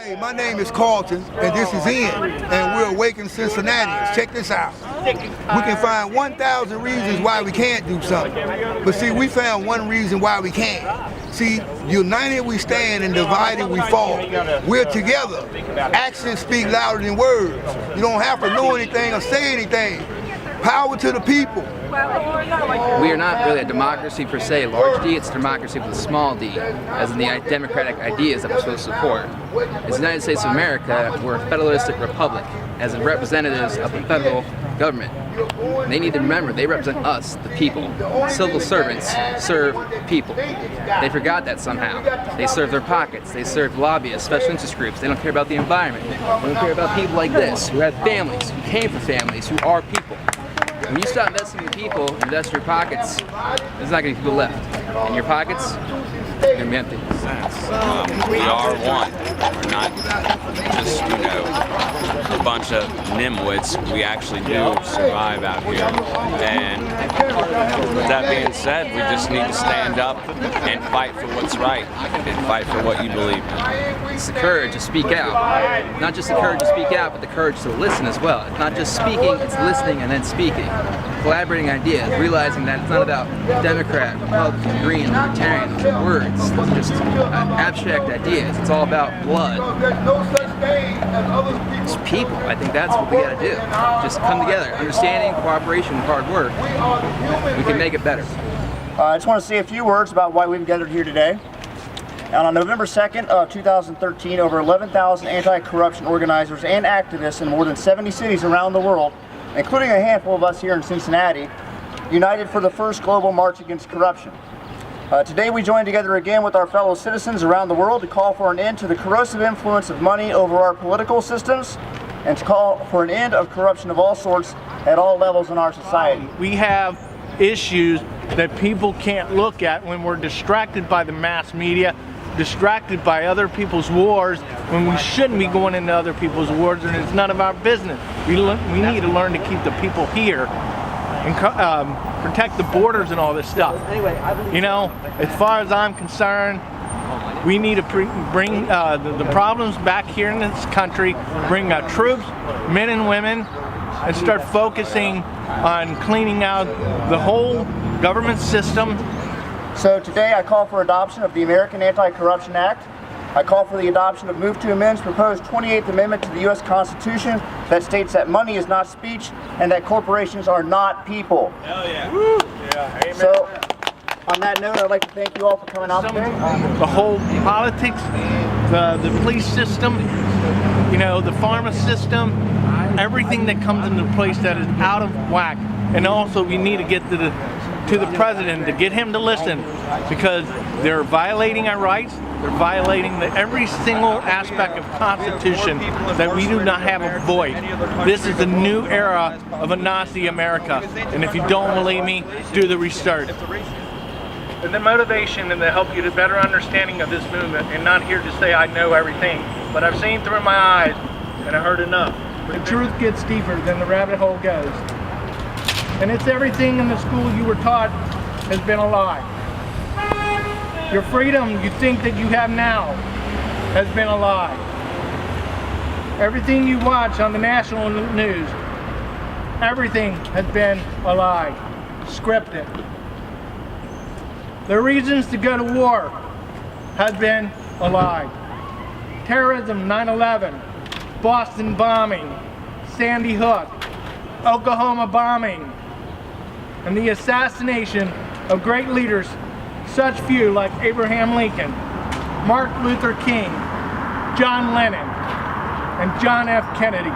Hey, my name is Carlton, and this is Ian, and we're Awakened Cincinnatians. Check this out. We can find 1,000 reasons why we can't do something, but see, we found one reason why we can. See, united we stand and divided we fall. We're together. Actions speak louder than words. You don't have to know anything or say anything. Power to the people. We are not really a democracy per se, large D, it's democracy with a small d, as in the democratic ideas that we're supposed to support. As the United States of America, we're a federalistic republic, as in representatives of the federal government. And they need to remember, they represent us, the people. Civil servants serve people. They forgot that somehow. They serve their pockets, they serve lobbyists, special interest groups, they don't care about the environment. They don't care about people like this, who have families, who came from families, who are people. When you stop investing in people, invest in your pockets, there's not going to be people left. In your pockets, they're going to be empty. We are one. We're not just, a bunch of nimwits. We actually do survive out here. And with that being said, we just need to stand up and fight for what's right and fight for what you believe in. It's the courage to speak out. Not just the courage to speak out, but the courage to listen as well. It's not just speaking, it's listening and then speaking. Collaborating ideas, realizing that it's not about Democrat, Republican, Green, Libertarian, words, just abstract ideas. It's all about blood. It's people. I think that's what we gotta do. Just come together. Understanding, cooperation, hard work. We can make it better. I just want to say a few words about why we've gathered here today. And on November 2nd of 2013, over 11,000 anti-corruption organizers and activists in more than 70 cities around the world, including a handful of us here in Cincinnati, united for the first global march against corruption. Today we join together again with our fellow citizens around the world to call for an end to the corrosive influence of money over our political systems and to call for an end of corruption of all sorts at all levels in our society. We have issues that people can't look at when we're distracted by the mass media, distracted by other people's wars, when we shouldn't be going into other people's wars, and it's none of our business. We need to learn to keep the people here and protect the borders and all this stuff. As far as I'm concerned, we need to bring the problems back here in this country, bring our troops, men and women, and start focusing on cleaning out the whole government system. So today I call for adoption of the American Anti-Corruption Act. I call for the adoption of Move to Amend's proposed 28th Amendment to the U.S. Constitution that states that money is not speech and that corporations are not people. Hell yeah. Woo. Yeah, amen. So, on that note, I'd like to thank you all for coming out today. The whole politics, the police system, the pharma system, everything that comes into place that is out of whack. And also we need to get to the president to get him to listen, because they're violating our rights. They're violating every single aspect of Constitution that we do not have a voice. This is the new era of a Nazi America. And if you don't believe me, do the research. And the motivation and to help you to better understanding of this movement, and not here to say I know everything, but I've seen through my eyes and I heard enough. The truth gets deeper than the rabbit hole goes. And it's everything in the school you were taught has been a lie. Your freedom you think that you have now has been a lie. Everything you watch on the national news, everything has been a lie, scripted. The reasons to go to war has been a lie. Terrorism, 9/11, Boston bombing, Sandy Hook, Oklahoma bombing, and the assassination of great leaders, such few like Abraham Lincoln, Martin Luther King, John Lennon, and John F. Kennedy,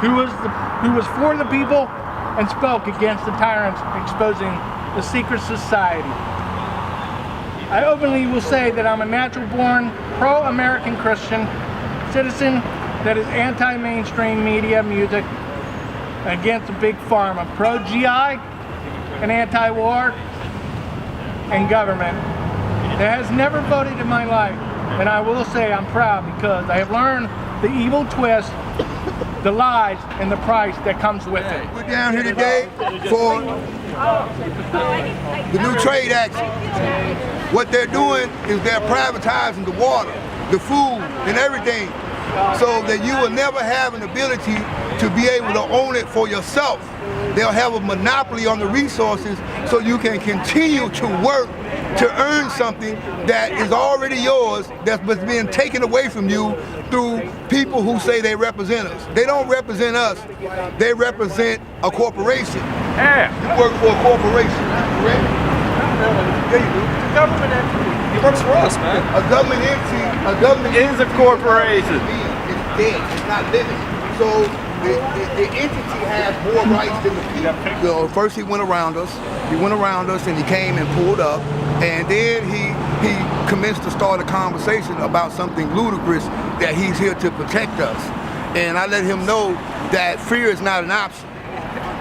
who was for the people and spoke against the tyrants, exposing the secret society. I openly will say that I'm a natural-born, pro-American Christian citizen that is anti-mainstream media, music, against the big pharma, pro-GI, and anti-war, and government. That has never voted in my life, and I will say I'm proud because I have learned the evil twist, the lies, and the price that comes with it. We're down here today for the new trade action. What they're doing is they're privatizing the water. the food, and everything, so that you will never have an ability to be able to own it for yourself. They'll have a monopoly on the resources so you can continue to work to earn something that is already yours, that's being taken away from you through people who say they represent us. They don't represent us, they represent a corporation. Yeah. You work for a corporation, correct? Yeah, you do. It's a government entity. He works for us, man. A government entity Is a corporation. It's dead, it's not living. So the entity has more rights than the people. So first he went around us and he came and pulled up, and then he commenced to start a conversation about something ludicrous, that he's here to protect us. And I let him know that fear is not an option.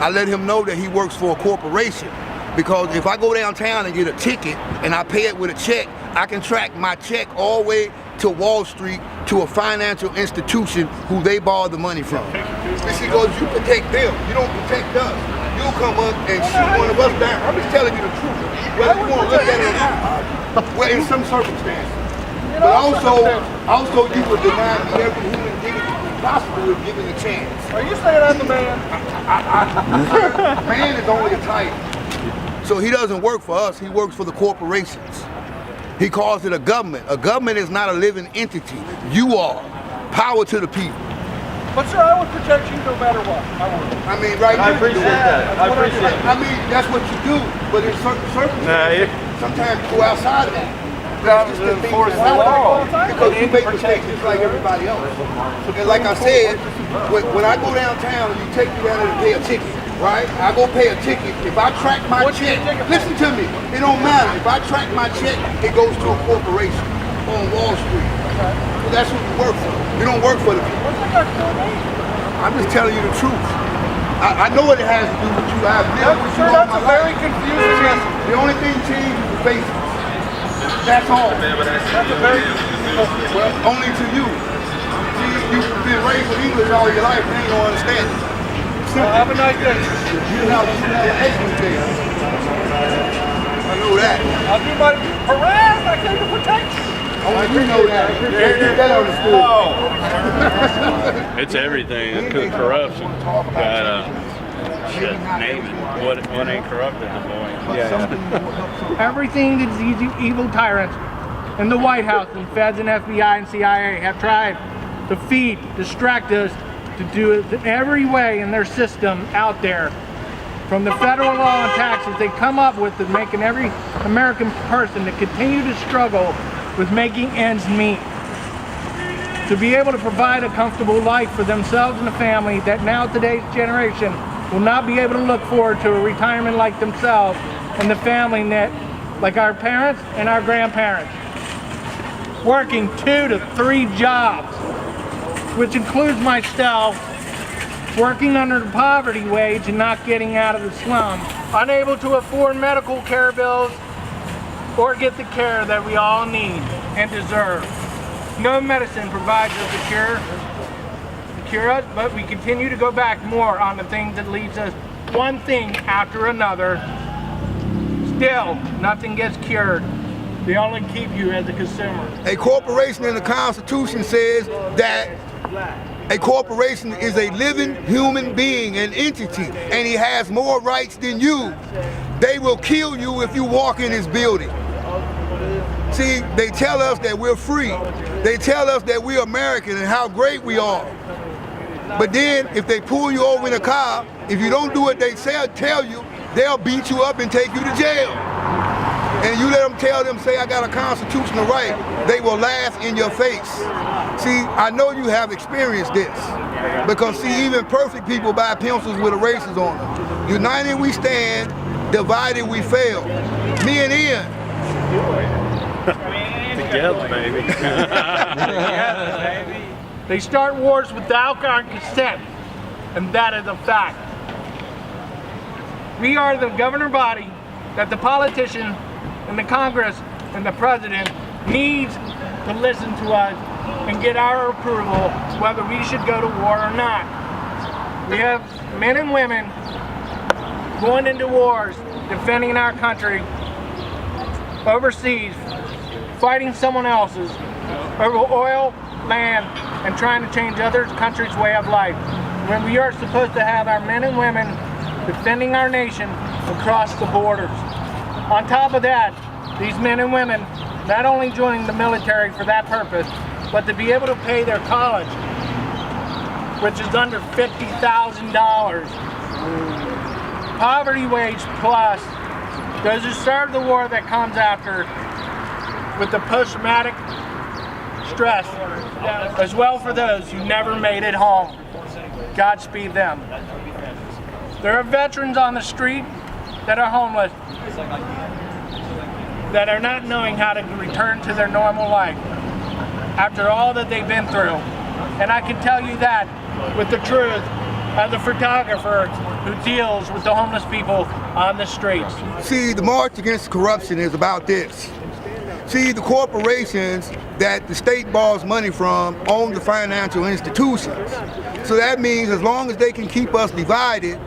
I let him know that he works for a corporation, because if I go downtown and get a ticket and I pay it with a check, I can track my check all the way to Wall Street, to a financial institution who they borrow the money from. She goes, you protect them, you don't protect us. You'll come up and shoot one of us down. I'm just telling you the truth. Whether you want to look at it or not. Well, in some circumstances. But also you would deny me every human dignity possible if given a chance. Are you saying I'm the man? Man is only a title. So he doesn't work for us, he works for the corporations. He calls it a government. A government is not a living entity. You are. Power to the people. But sir, I would protect you no matter what. I mean, right now, I appreciate that. I appreciate it. I mean, that's what you do, but in certain circumstances, sometimes you go outside of that. That's just the thing enforce the that's law. because you make mistakes just like everybody else. And like I said, when I go downtown and you take me down there to pay a ticket, right? I go pay a ticket. If I track my check, listen to me, it don't matter. If I track my check, it goes to a corporation on Wall Street. So that's what we work for. We don't work for the people. I'm just telling you the truth. I know what it has to do with you. I've lived with you all That's my a very life. confusing message. The only thing changed is the faces. That's all. That's a very confusing message. Well, only to you. See, you've been raised with English all your life, and you don't understand it. Well, have a nice day. You have an excellent day. I know that. I'll do my harass. I came to protect you. Only you know that. Get that understood. It's everything. It's corruption. Shit, name it. What ain't corrupted the boy? Everything that these evil tyrants in the White House and feds and FBI and CIA have tried to feed, distract us, to do it in every way in their system out there. From the federal law and taxes they come up with, to making every American person to continue to struggle with making ends meet. To be able to provide a comfortable life for themselves and the family that now today's generation will not be able to look forward to a retirement like themselves and the family net, like our parents and our grandparents. Working 2 to 3 jobs, which includes myself, working under the poverty wage and not getting out of the slum, unable to afford medical care bills or get the care that we all need and deserve. No medicine provides us a cure us, but we continue to go back more on the things that leads us one thing after another. Still, nothing gets cured. They only keep you as a consumer. A corporation in the Constitution says that a corporation is a living human being, an entity, and he has more rights than you. They will kill you if you walk in his building. See, they tell us that we're free. They tell us that we're American and how great we are. But then, if they pull you over in a car, if you don't do what they tell you, they'll beat you up and take you to jail. And you let them say, I got a constitutional right, they will laugh in your face. See, I know you have experienced this. Because see, even perfect people buy pencils with erasers on them. United we stand, divided we fail. Me and Ian. Together, baby. They start wars without our consent, and that is a fact. We are the governing body that the politician and the Congress and the president needs to listen to us and get our approval whether we should go to war or not. We have men and women going into wars, defending our country overseas, fighting someone else's, over oil, land, and trying to change other countries' way of life, when we are supposed to have our men and women defending our nation across the borders. On top of that, these men and women not only joining the military for that purpose, but to be able to pay their college, which is under $50,000. Poverty wage plus those who serve the war that comes after with the post-traumatic stress, as well for those who never made it home. Godspeed them. There are veterans on the street that are homeless, that are not knowing how to return to their normal life after all that they've been through. And I can tell you that with the truth as a photographer who deals with the homeless people on the streets. See, the March Against Corruption is about this. See, the corporations that the state borrows money from own the financial institutions. So that means as long as they can keep us divided,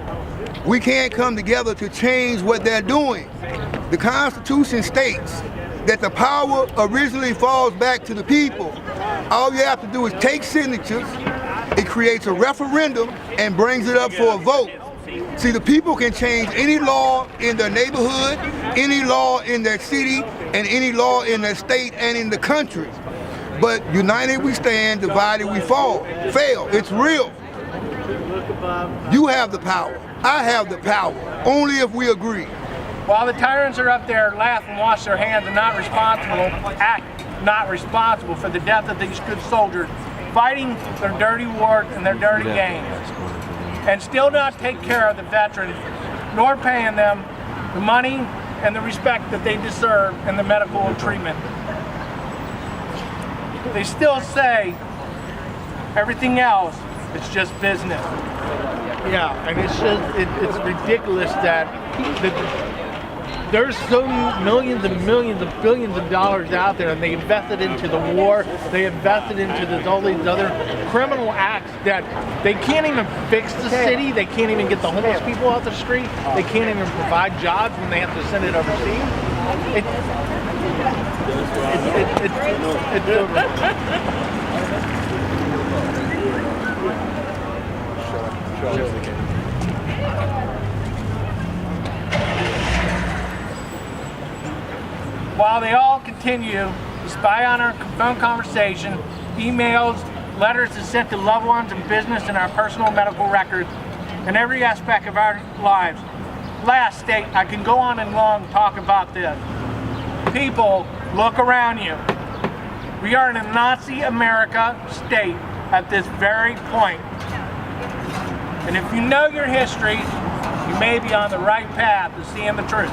we can't come together to change what they're doing. The Constitution states that the power originally falls back to the people. All you have to do is take signatures, it creates a referendum and brings it up for a vote. See, the people can change any law in their neighborhood, any law in their city, and any law in their state and in the country. But united we stand, divided we fail. It's real. You have the power. I have the power. Only if we agree. While the tyrants are up there laughing, wash their hands, and act not responsible for the death of these good soldiers, fighting their dirty wars and their dirty games, and still not take care of the veterans, nor paying them the money and the respect that they deserve and the medical treatment. They still say everything else is just business. Yeah, and it's ridiculous that there's so millions and millions of billions of dollars out there, and they invested into the war, they invested into all these other criminal acts that they can't even fix the city, they can't even get the homeless people off the street, they can't even provide jobs when they have to send it overseas. While they all continue to spy on our phone conversation, emails, letters that sent to loved ones and business and our personal medical records and every aspect of our lives. Last state, I can go on and long talk about this. People, look around you. We are in a Nazi America state at this very point. And if you know your history, you may be on the right path to seeing the truth.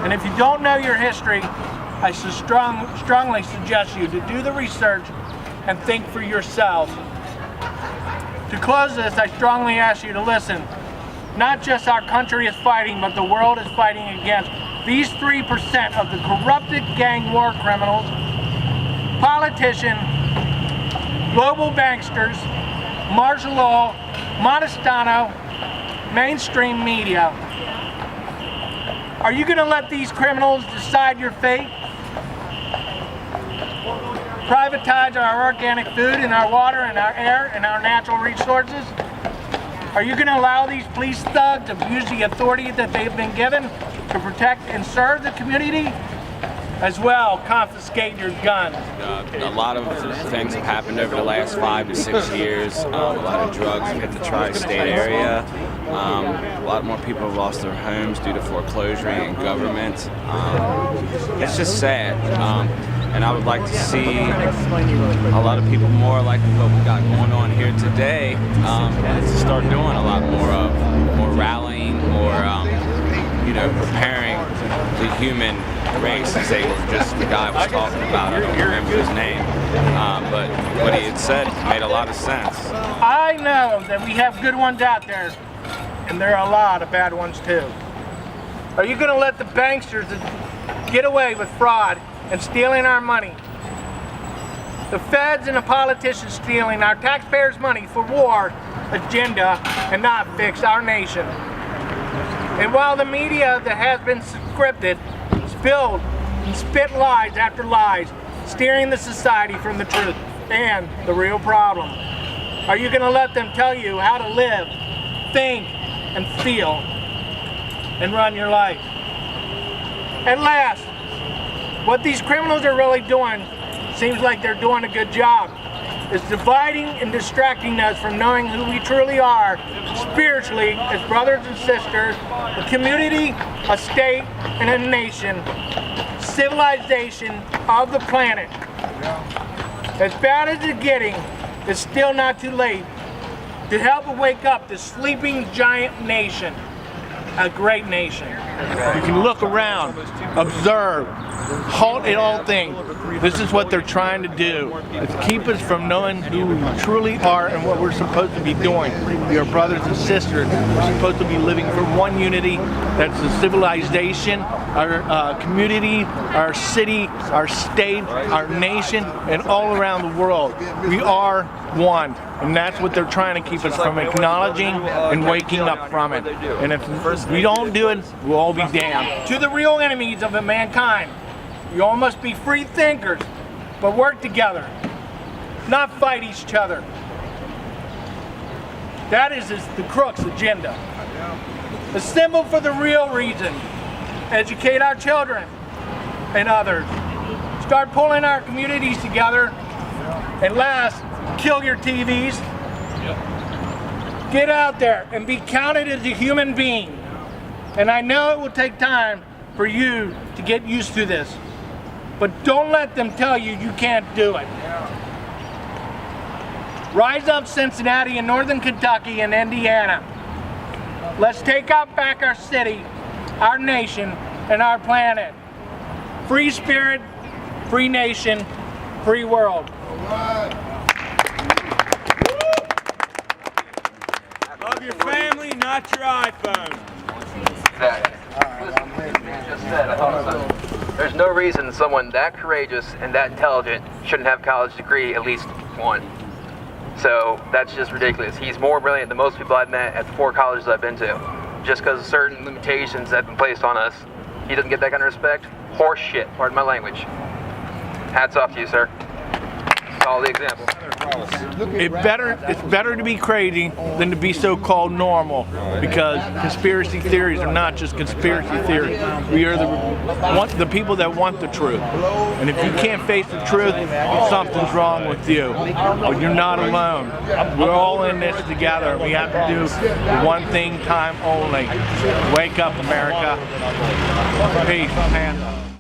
And if you don't know your history, I strongly suggest you to do the research and think for yourselves. To close this, I strongly ask you to listen. Not just our country is fighting, but the world is fighting against these 3% of the corrupted gang war criminals, politicians, global banksters, martial law, Montestano, mainstream media. Are you going to let these criminals decide your fate? Privatize our organic food and our water and our air and our natural resources? Are you going to allow these police thugs to abuse the authority that they've been given to protect and serve the community? As well, confiscate your guns. A lot of things have happened over the last 5 to 6 years. A lot of drugs have hit the tri-state area. A lot more people have lost their homes due to foreclosure and government. It's just sad. And I would like to see a lot of people more like what we got going on here today to start doing a lot more rallying, more preparing the human race, as they were just the guy was talking about. I don't remember his name, but what he had said made a lot of sense. I know that we have good ones out there, and there are a lot of bad ones too. Are you going to let the banksters get away with fraud and stealing our money? The feds and the politicians stealing our taxpayers' money for war agenda and not fix our nation. And while the media that has been scripted, spilled, and spit lies after lies, steering the society from the truth and the real problem? Are you going to let them tell you how to live, think, and feel, and run your life? And last, what these criminals are really doing, seems like they're doing a good job, is dividing and distracting us from knowing who we truly are spiritually as brothers and sisters, a community, a state, and a nation, civilization of the planet. As bad as it's getting, it's still not too late to help wake up this sleeping giant nation, a great nation. You can look around, observe, halt at all things. This is what they're trying to do. It's keep us from knowing who we truly are and what we're supposed to be doing. We are brothers and sisters. We're supposed to be living for one unity. That's the civilization, our community, our city, our state, our nation, and all around the world. We are one. And that's what they're trying to keep us from acknowledging and waking up from it. And if we don't do it, we'll all be damned. To the real enemies of mankind, you all must be free thinkers, but work together, not fight each other. That is the crook's agenda. Assemble for the real reason. Educate our children and others. Start pulling our communities together. And last, kill your TVs. Get out there and be counted as a human being. And I know it will take time for you to get used to this, but don't let them tell you you can't do it. Rise up, Cincinnati and Northern Kentucky and Indiana. Let's take back our city, our nation, and our planet. Free spirit, free nation, free world. Love your family, not your iPhone. Exactly. Just said, I thought so. There's no reason someone that courageous and that intelligent shouldn't have a college degree, at least one. So that's just ridiculous. He's more brilliant than most people I've met at the 4 colleges I've been to. Just because of certain limitations that have been placed on us, he doesn't get that kind of respect. Horse shit, pardon my language. Hats off to you, sir. Follow the example. It's better to be crazy than to be so-called normal, because conspiracy theories are not just conspiracy theories. We are the people that want the truth. And if you can't face the truth, something's wrong with you. But you're not alone. We're all in this together. We have to do one thing time only. Wake up, America. Peace. Hands up.